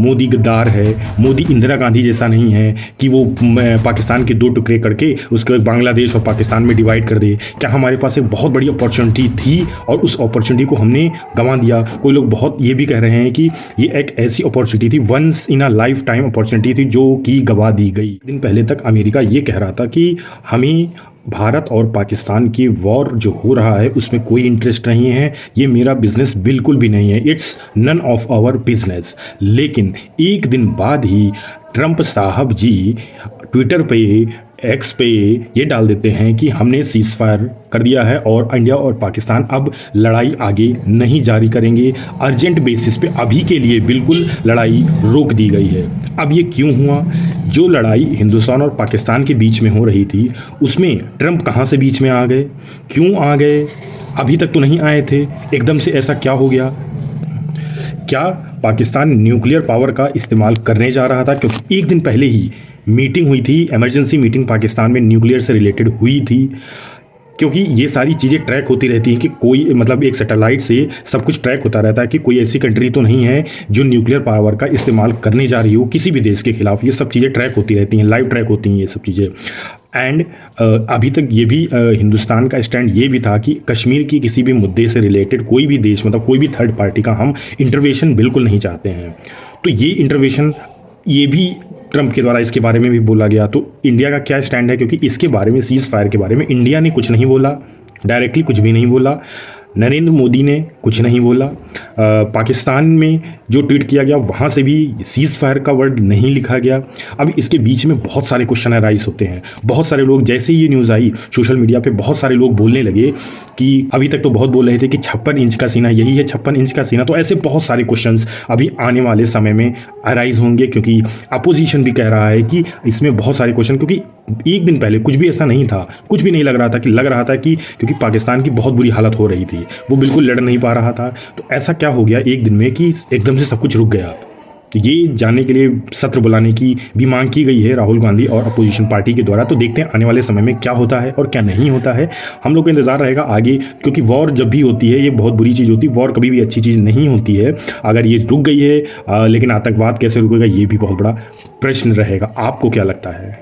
मोदी गद्दार है, मोदी इंदिरा गांधी जैसा नहीं है कि वो पाकिस्तान के 2 टुकड़े करके उसके बांग्लादेश और पाकिस्तान में डिवाइड कर दे। क्या हमारे पास एक बहुत बड़ी अपॉर्चुनिटी थी और उस अपॉर्चुनिटी को हमने गंवा दिया? कोई लोग बहुत ये भी कह रहे हैं कि ये एक ऐसी अपॉर्चुनिटी थी, once in a lifetime opportunity थी, जो कि गंवा दी गई। दिन पहले तक अमेरिका ये कह रहा था कि हमें भारत और पाकिस्तान की वॉर जो हो रहा है उसमें कोई इंटरेस्ट नहीं है, ये मेरा बिजनेस बिल्कुल भी नहीं है, it's none of our business. लेकिन एक दिन बाद ही ट्रंप साहब जी ट्विटर पे, एक्स पे ये डाल देते हैं कि हमने सीज फायर कर दिया है और इंडिया और पाकिस्तान अब लड़ाई आगे नहीं जारी करेंगे, अर्जेंट बेसिस पे अभी के लिए बिल्कुल लड़ाई रोक दी गई है। अब ये क्यों हुआ? जो लड़ाई हिंदुस्तान और पाकिस्तान के बीच में हो रही थी उसमें ट्रंप कहाँ से बीच में आ गए? क्यों आ गए? अभी तक तो नहीं आए थे, एकदम से ऐसा क्या हो गया? क्या पाकिस्तान न्यूक्लियर पावर का इस्तेमाल करने जा रहा था? क्योंकि एक दिन पहले ही मीटिंग हुई थी, इमरजेंसी मीटिंग पाकिस्तान में न्यूक्लियर से रिलेटेड हुई थी। क्योंकि ये सारी चीज़ें ट्रैक होती रहती हैं कि कोई मतलब एक सैटेलाइट से सब कुछ ट्रैक होता रहता है कि कोई ऐसी कंट्री तो नहीं है जो न्यूक्लियर पावर का इस्तेमाल करने जा रही हो किसी भी देश के खिलाफ। ये सब चीज़ें ट्रैक होती रहती हैं, लाइव ट्रैक होती हैं ये सब चीज़ें। एंड अभी तक ये भी हिंदुस्तान का स्टैंड ये भी था कि कश्मीर की किसी भी मुद्दे से रिलेटेड कोई भी देश मतलब कोई भी थर्ड पार्टी का हम इंटरवेंशन बिल्कुल नहीं चाहते हैं। तो ये इंटरवेंशन ये भी ट्रंप के द्वारा इसके बारे में भी बोला गया। तो इंडिया का क्या स्टैंड है? क्योंकि इसके बारे में, सीज फायर के बारे में इंडिया ने कुछ नहीं बोला, डायरेक्टली कुछ भी नहीं बोला, नरेंद्र मोदी ने कुछ नहीं बोला, पाकिस्तान में जो ट्वीट किया गया वहाँ से भी सीज फायर का वर्ड नहीं लिखा गया। अब इसके बीच में बहुत सारे क्वेश्चन राइज होते हैं। बहुत सारे लोग, जैसे ही ये न्यूज़ आई सोशल मीडिया पे बहुत सारे लोग बोलने लगे कि अभी तक तो बहुत बोल रहे थे कि 56 इंच का सीना यही है, 56 इंच का सीना। तो ऐसे बहुत सारे क्वेश्चंस अभी आने वाले समय में अराइज होंगे, क्योंकि अपोजिशन भी कह रहा है कि इसमें बहुत सारे क्वेश्चन, क्योंकि एक दिन पहले कुछ भी ऐसा नहीं था, कुछ भी नहीं लग रहा था कि क्योंकि पाकिस्तान की बहुत बुरी हालत हो रही थी, वो बिल्कुल लड़ नहीं पा रहा था। तो ऐसा क्या हो गया एक दिन में कि एकदम से सब कुछ रुक गया? तो ये जानने के लिए सत्र बुलाने की भी मांग की गई है राहुल गांधी और अपोजिशन पार्टी के द्वारा। तो देखते हैं आने वाले समय में क्या होता है और क्या नहीं होता है। हम लोग को इंतजार रहेगा आगे, क्योंकि वॉर जब भी होती है ये बहुत बुरी चीज़ होती है। वॉर कभी भी अच्छी चीज़ नहीं होती है। अगर ये रुक गई है लेकिन आतंकवाद कैसे रुकेगा ये भी बहुत बड़ा प्रश्न रहेगा। आपको क्या लगता है?